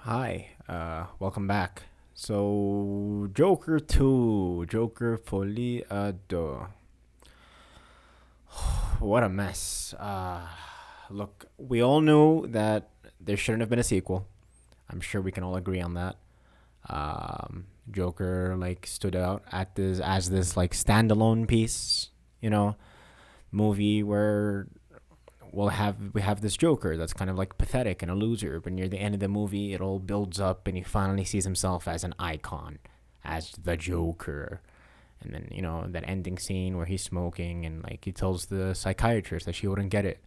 Hi, welcome back. So, Joker 2, Joker Folie, Deux. What a mess. Look, we all knew that there shouldn't have been a sequel. I'm sure we can all agree on that. Joker like stood out at this as this like standalone piece, you know, movie where we have this Joker that's kind of like pathetic and a loser, but near the end of the movie, it all builds up, and he finally sees himself as an icon, as the Joker. And then that ending scene where he's smoking and like he tells the psychiatrist that she wouldn't get it,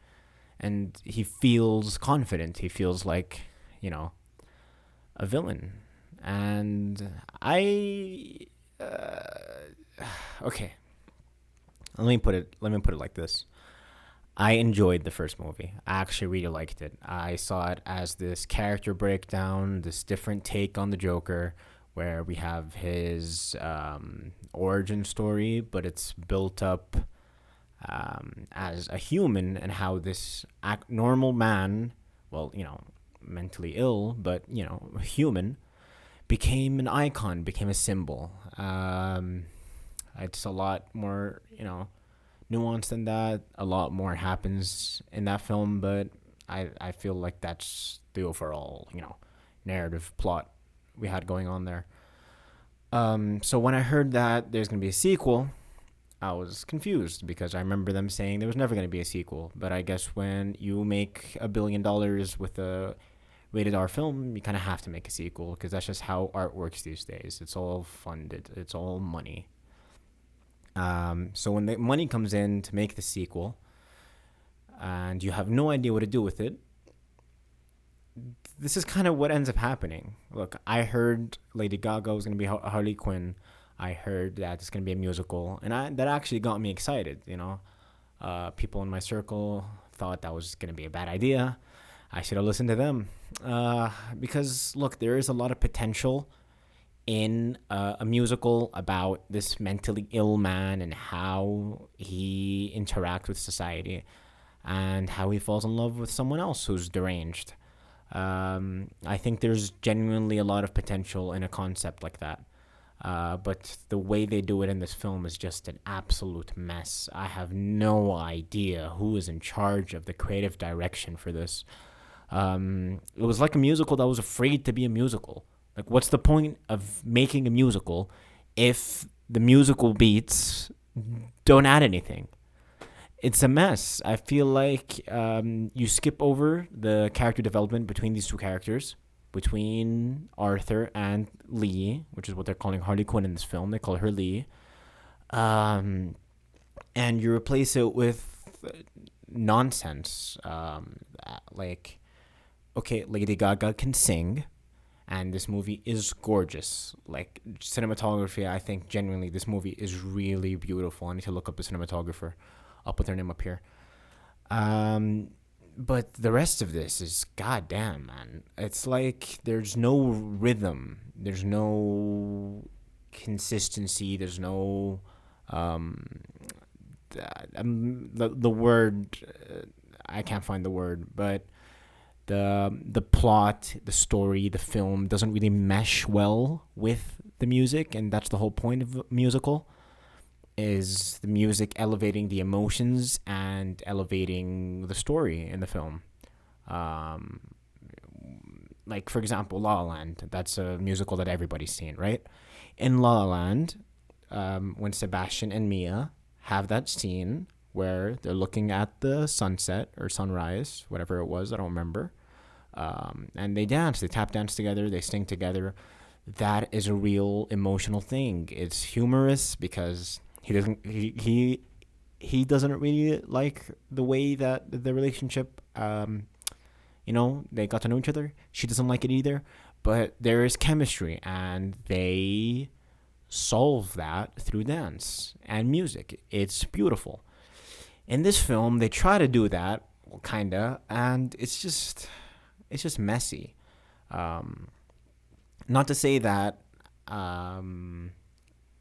and he feels confident. He feels like you know a villain, and I okay. Let me put it like this. I enjoyed the first movie. I actually really liked it. I saw it as this character breakdown, this different take on the Joker, where we have his origin story, but it's built up as a human, and how this normal man, well, mentally ill, but human, became an icon, became a symbol. It's a lot more, nuance than that. A lot more happens in that film, but I feel like that's the overall, narrative plot we had going on there. So when I heard that there's gonna be a sequel, I was confused because I remember them saying there was never gonna be a sequel. But I guess when you make $1 billion with a rated R film, you kind of have to make a sequel because that's just how art works these days. It's all funded. It's all money. So when the money comes in to make the sequel, and you have no idea what to do with it, this is kind of what ends up happening. Look, I heard Lady Gaga was going to be Harley Quinn. I heard that it's going to be a musical, and that actually got me excited. People in my circle thought that was going to be a bad idea. I should have listened to them, because look, there is a lot of potential in a musical about this mentally ill man and how he interacts with society and how he falls in love with someone else who's deranged. I think there's genuinely a lot of potential in a concept like that. But the way they do it in this film is just an absolute mess. I have no idea who is in charge of the creative direction for this. It was like a musical that was afraid to be a musical. Like, what's the point of making a musical if the musical beats don't add anything? It's a mess. I feel like you skip over the character development between these two characters, between Arthur and Lee, which is what they're calling Harley Quinn in this film. They call her Lee. And you replace it with nonsense. Like, okay, Lady Gaga can sing, and this movie is gorgeous. Like, cinematography, I think genuinely this movie is really beautiful. I need to look up the cinematographer. I'll put their name up here. But the rest of this is goddamn, man. It's like there's no rhythm, there's no consistency, there's no the word. I can't find the word, but the plot, the story, the film doesn't really mesh well with the music, and that's the whole point of a musical. Is the music elevating the emotions and elevating the story in the film. Um, like, for example, La La Land. That's a musical that everybody's seen, right? In La La Land, when Sebastian and Mia have that scene where they're looking at the sunset or sunrise, whatever it was, I don't remember. And they dance, they tap dance together, they sing together. That is a real emotional thing. It's humorous because he doesn't really like the way that the relationship they got to know each other. She doesn't like it either, but there is chemistry, and they solve that through dance and music. It's beautiful. In this film, they try to do that, kinda, and it's just messy. Not to say that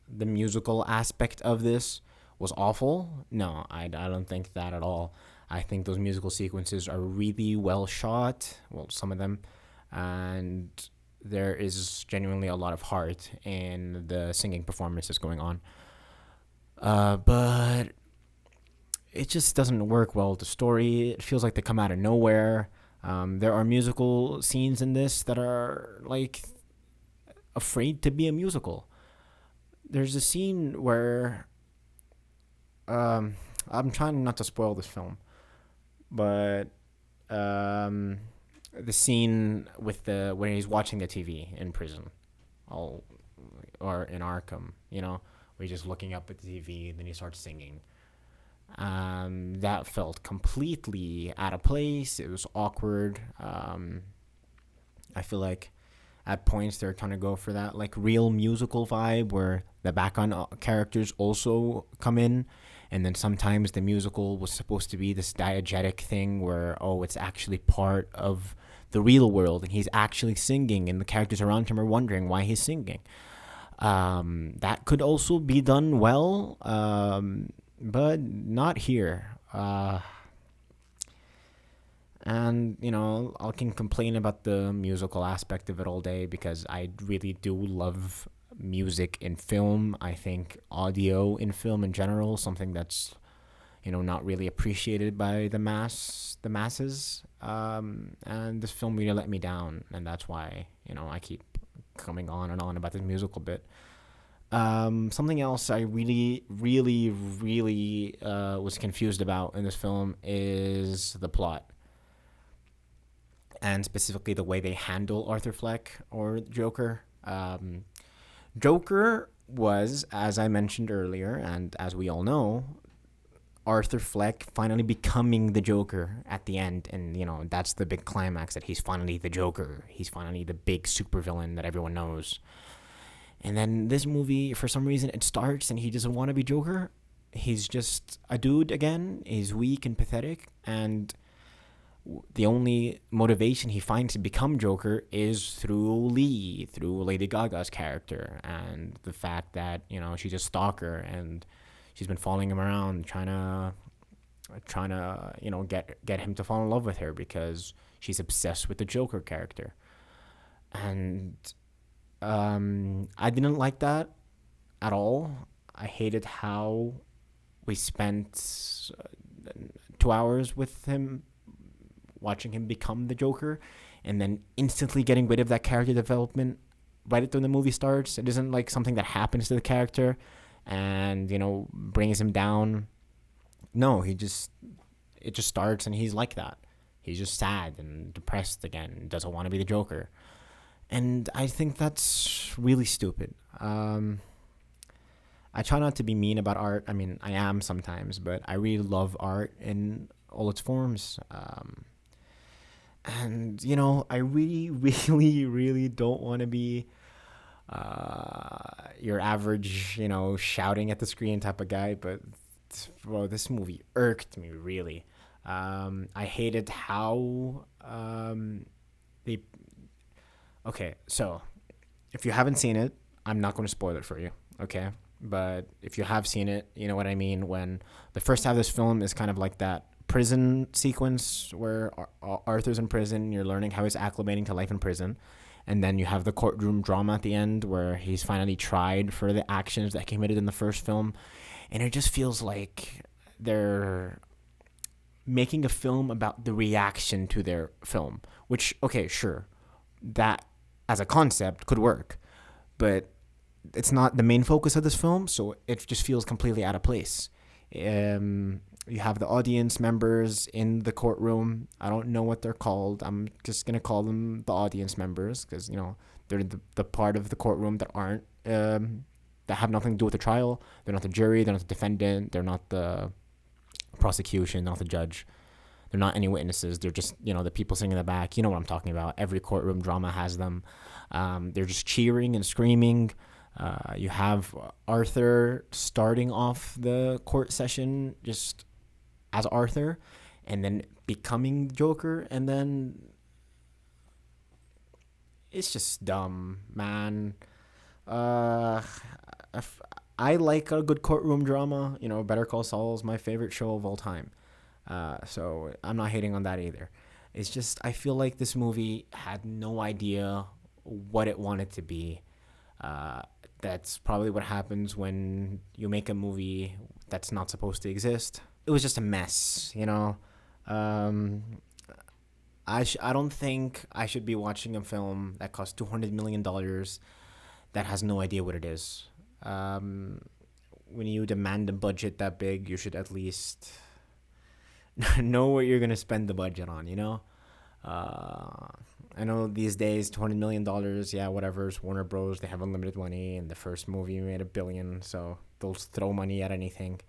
the musical aspect of this was awful. No, I don't think that at all. I think those musical sequences are really well shot. Well, some of them. and there is genuinely a lot of heart in the singing performances going on. But it just doesn't work well with the story. It feels like they come out of nowhere. There are musical scenes in this that are like afraid to be a musical. There's a scene where I'm trying not to spoil this film, but um, the scene with the when he's watching the TV in prison, all or in Arkham, where he's just looking up at the TV and then he starts singing. That felt completely out of place. It was awkward. I feel like at points they're trying to go for that like real musical vibe where the background characters also come in, and then sometimes the musical was supposed to be this diegetic thing where it's actually part of the real world and he's actually singing and the characters around him are wondering why he's singing. That could also be done well, but not here. And I can complain about the musical aspect of it all day because I really do love music in film. I think audio in film in general, something that's not really appreciated by the masses. And this film really let me down, and that's why I keep coming on and on about this musical bit. Something else I really, really, really was confused about in this film is the plot, and specifically the way they handle Arthur Fleck or Joker. Joker was, as I mentioned earlier, and as we all know, Arthur Fleck finally becoming the Joker at the end, and that's the big climax, that he's finally the Joker. He's finally the big supervillain that everyone knows. And then this movie, for some reason, it starts and he doesn't want to be Joker. He's just a dude again. He's weak and pathetic, and the only motivation he finds to become Joker is through Lady Gaga's character, and the fact that she's a stalker and she's been following him around, trying to get him to fall in love with her because she's obsessed with the Joker character. And I didn't like that at all. I hated how we spent 2 hours with him, watching him become the Joker, and then instantly getting rid of that character development right when the movie starts. It isn't like something that happens to the character and brings him down. No, it just starts and he's like that. He's just sad and depressed again, doesn't want to be the Joker. And I think that's really stupid. I try not to be mean about art. I mean, I am sometimes, but I really love art in all its forms. And I really, really, really don't want to be your average, shouting at the screen type of guy. But bro, this movie irked me really. I hated how they. Okay, so if you haven't seen it, I'm not going to spoil it for you. Okay, but if you have seen it, you know what I mean. When the first half of this film is kind of like that prison sequence where Arthur's in prison, you're learning how he's acclimating to life in prison, and then you have the courtroom drama at the end where he's finally tried for the actions that he committed in the first film, and it just feels like they're making a film about the reaction to their film, which, okay, sure, that as a concept could work, but it's not the main focus of this film, so it just feels completely out of place. You have the audience members in the courtroom. I don't know what they're called. I'm just gonna call them the audience members because they're the part of the courtroom that aren't that have nothing to do with the trial. They're not the jury. They're not the defendant. They're not the prosecution. Not the judge. They're not any witnesses. They're just the people sitting in the back. You know what I'm talking about. Every courtroom drama has them. They're just cheering and screaming. You have Arthur starting off the court session just as Arthur, and then becoming Joker, and then it's just dumb, man. I like a good courtroom drama. Better Call Saul is my favorite show of all time. So I'm not hating on that either. It's just I feel like this movie had no idea what it wanted to be. Uh, that's probably what happens when you make a movie that's not supposed to exist. It was just a mess, you know. Um, I don't think I should be watching a film that costs $200 million that has no idea what it is. Um, when you demand a budget that big, you should at least know what you're gonna spend the budget on. You know. Uh, I know these days, $200 million, yeah, whatever. It's Warner Bros. They have unlimited money, and the first movie made $1 billion, so they'll throw money at anything.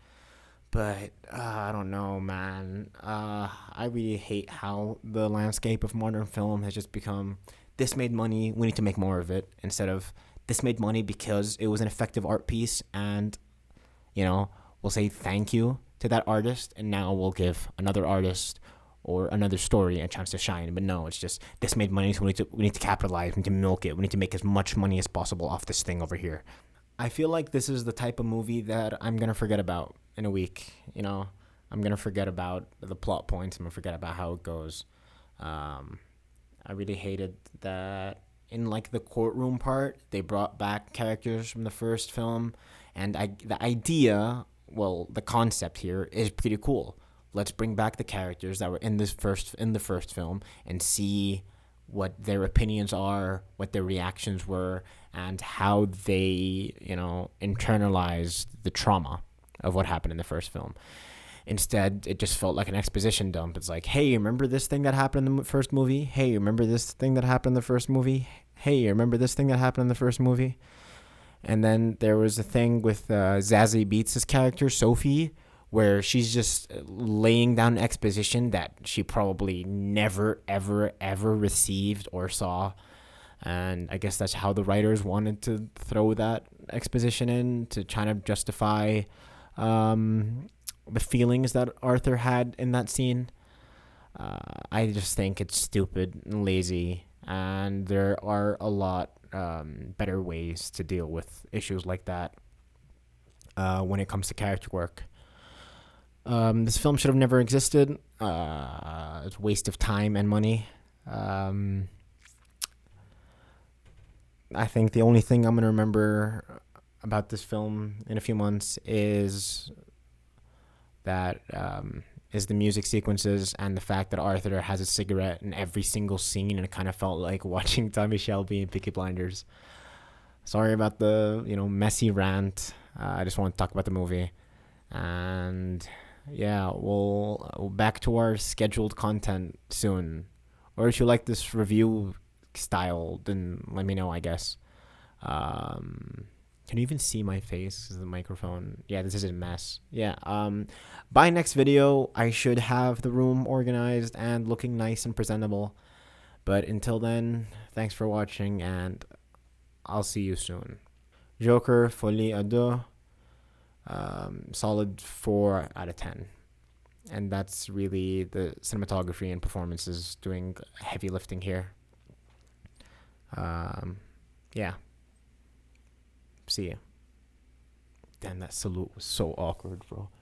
But I don't know, man. I really hate how the landscape of modern film has just become. This made money. We need to make more of it. Instead of this made money because it was an effective art piece, and we'll say thank you to that artist, and now we'll give another artist or another story a chance to shine. But no, it's just this made money, so we need to capitalize. We need to milk it. We need to make as much money as possible off this thing over here. I feel like this is the type of movie that I'm gonna forget about in a week. I'm gonna forget about the plot points. I'm gonna forget about how it goes. Um, I really hated that in like the courtroom part, they brought back characters from the first film, and the idea, well, the concept here is pretty cool. Let's bring back the characters that were in the first film and see what their opinions are, what their reactions were, and how they, internalized the trauma of what happened in the first film. Instead, it just felt like an exposition dump. It's like, hey, remember this thing that happened in the first movie? Hey, remember this thing that happened in the first movie? Hey, remember this thing that happened in the first movie? And then there was a thing with Zazie Beetz' character, Sophie, where she's just laying down exposition that she probably never, ever, ever received or saw. And I guess that's how the writers wanted to throw that exposition in to try to justify the feelings that Arthur had in that scene. I just think it's stupid and lazy, and there are a lot better ways to deal with issues like that when it comes to character work. This film should have never existed. It's a waste of time and money. I think the only thing I'm going to remember about this film in a few months is the music sequences and the fact that Arthur has a cigarette in every single scene, and it kind of felt like watching Tommy Shelby and Peaky Blinders. Sorry about the messy rant. I just want to talk about the movie, and yeah, we'll back to our scheduled content soon. Or if you like this review style, then let me know, I guess. Can you even see my face? Is the microphone? Yeah, this is a mess. Yeah. By next video, I should have the room organized and looking nice and presentable. But until then, thanks for watching, and I'll see you soon. Joker, Folie, Deux. Solid 4 out of 10. And that's really the cinematography and performances doing heavy lifting here. Yeah. See ya. Damn, that salute was so awkward, bro.